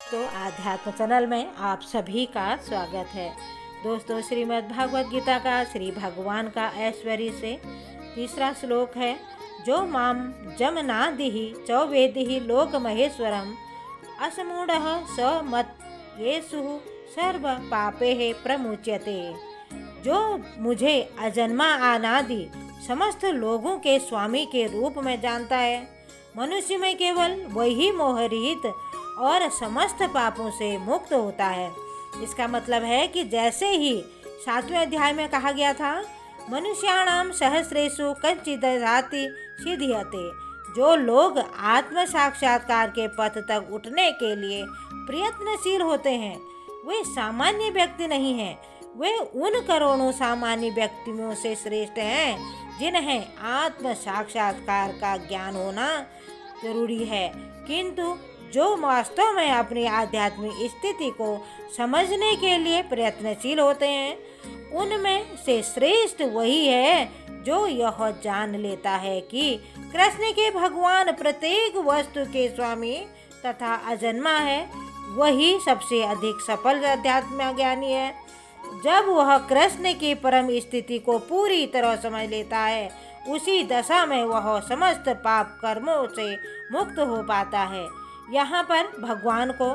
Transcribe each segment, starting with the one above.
दोस्तों, आध्यात्म चैनल में आप सभी का स्वागत है। दोस्तों, श्रीमद् भागवत गीता का श्री भगवान का ऐश्वर्य से तीसरा श्लोक है। जो माम जमनादिहि चौवेदिहि लोक महेश्वरम असमूढ़ स मत येषु सर्व पापे प्रमुच्यते। जो मुझे अजन्मा अनादि समस्त लोगों के स्वामी के रूप में जानता है, मनुष्य में केवल वही मोहरहित और समस्त पापों से मुक्त होता है। इसका मतलब है कि जैसे ही 7वें अध्याय में कहा गया था, मनुष्याणाम सहस्रेषु कंचिदधाति सिद्ध्यते। जो लोग आत्म साक्षात्कार के पथ तक उठने के लिए प्रयत्नशील होते हैं, वे सामान्य व्यक्ति नहीं हैं। वे उन करोड़ों सामान्य व्यक्तियों से श्रेष्ठ हैं जिन्हें आत्म साक्षात्कार का ज्ञान होना जरूरी है, किंतु जो वास्तव में अपनी आध्यात्मिक स्थिति को समझने के लिए प्रयत्नशील होते हैं, उनमें से श्रेष्ठ वही है जो यह जान लेता है कि कृष्ण के भगवान प्रत्येक वस्तु के स्वामी तथा अजन्मा है। वही सबसे अधिक सफल अध्यात्म ज्ञानी है। जब वह कृष्ण की परम स्थिति को पूरी तरह समझ लेता है, उसी दशा में वह समस्त पाप कर्मों से मुक्त हो पाता है। यहाँ पर भगवान को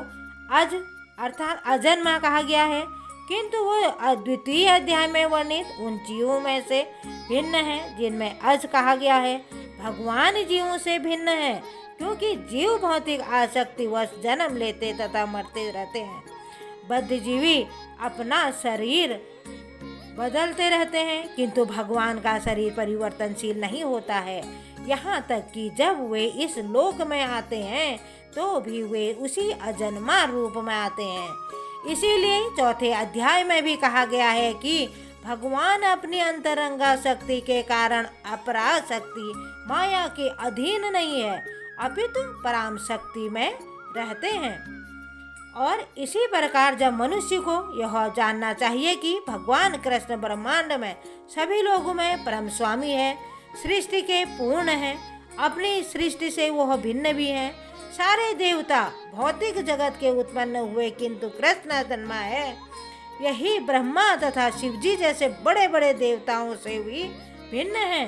अज अर्थात अजन्मा कहा गया है, किंतु वो द्वितीय अध्याय में वर्णित उन जीवों में से भिन्न है जिनमें अज कहा गया है। भगवान जीवों से भिन्न है, क्योंकि जीव भौतिक आसक्तिवश जन्म लेते तथा मरते रहते हैं। बद्धजीवी अपना शरीर बदलते रहते हैं, किंतु भगवान का शरीर परिवर्तनशील नहीं होता है। यहाँ तक कि जब वे इस लोक में आते हैं तो भी वे उसी अजन्मा रूप में आते हैं। इसीलिए चौथे अध्याय में भी कहा गया है कि भगवान अपनी अंतरंगा शक्ति के कारण अपराध शक्ति माया के अधीन नहीं है, अपितु पराम शक्ति में रहते हैं। और इसी प्रकार जब मनुष्य को यह जानना चाहिए कि भगवान कृष्ण ब्रह्मांड में सभी लोगों में परम स्वामी है, सृष्टि के पूर्ण है, अपनी सृष्टि से वह भिन्न भी है। सारे देवता भौतिक जगत के उत्पन्न हुए, किंतु कृष्ण जन्मा है। यही ब्रह्मा तथा शिवजी जैसे बड़े बड़े देवताओं से भी भिन्न है,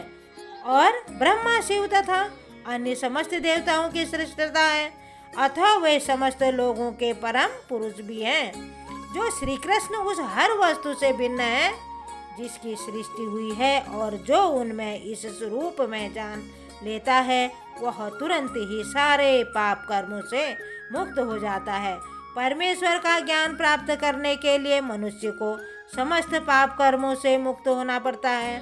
और ब्रह्मा शिव तथा अन्य समस्त देवताओं की श्रेष्ठता है, अथवा वे समस्त लोगों के परम पुरुष भी हैं। जो श्री कृष्ण उस हर वस्तु से भिन्न है जिसकी सृष्टि हुई है, और जो उनमें इस स्वरूप में जान लेता है, वह तुरंत ही सारे पाप कर्मों से मुक्त हो जाता है। परमेश्वर का ज्ञान प्राप्त करने के लिए मनुष्य को समस्त पाप कर्मों से मुक्त होना पड़ता है।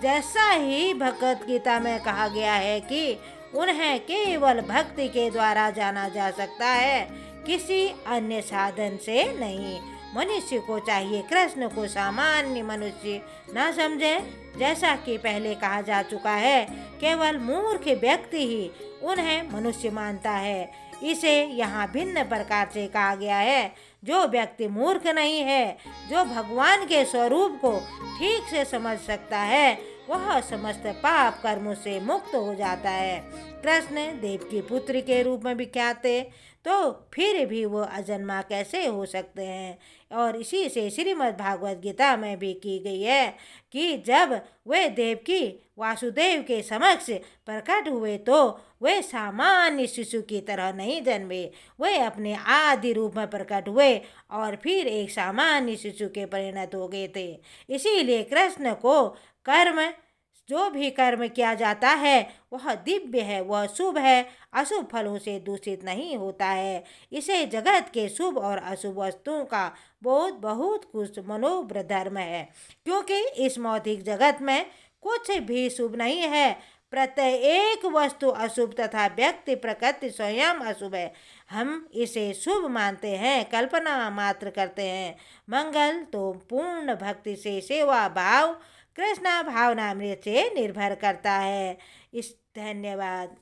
जैसा ही भगवत गीता में कहा गया है कि उन्हें केवल भक्ति के द्वारा जाना जा सकता है, किसी अन्य साधन से नहीं। मनुष्य को चाहिए कृष्ण को सामान्य मनुष्य न समझे। जैसा कि पहले कहा जा चुका है, केवल मूर्ख व्यक्ति ही उन्हें मनुष्य मानता है। इसे यहाँ भिन्न प्रकार से कहा गया है। जो व्यक्ति मूर्ख नहीं है, जो भगवान के स्वरूप को ठीक से समझ सकता है, वह समस्त पाप कर्मों से मुक्त हो जाता है। कृष्ण देव की पुत्र के रूप में विख्यात थे, तो फिर भी वो अजन्मा कैसे हो सकते हैं। और इसी से श्रीमद् भागवत गीता में भी की गई है कि जब वे देवकी वासुदेव के समक्ष प्रकट हुए तो वे सामान्य शिशु की तरह नहीं जन्मे। वे अपने आदि रूप में प्रकट हुए और फिर एक सामान्य शिशु के परिणत हो गए थे। इसीलिए कृष्ण को कर्म जो भी कर्म किया जाता है वह दिव्य है, वह शुभ है, अशुभ फलों से दूषित नहीं होता है। इसे जगत के शुभ और अशुभ वस्तुओं का बहुत कुछ मनोव्रत धर्म है, क्योंकि इस भौतिक जगत में कुछ भी शुभ नहीं है। प्रत्येक वस्तु अशुभ तथा व्यक्ति प्रकृति स्वयं अशुभ है। हम इसे शुभ मानते हैं, कल्पना मात्र करते हैं। मंगल तो पूर्ण भक्ति से सेवा भाव कृष्णा भावनामृत से निर्भर करता है। धन्यवाद।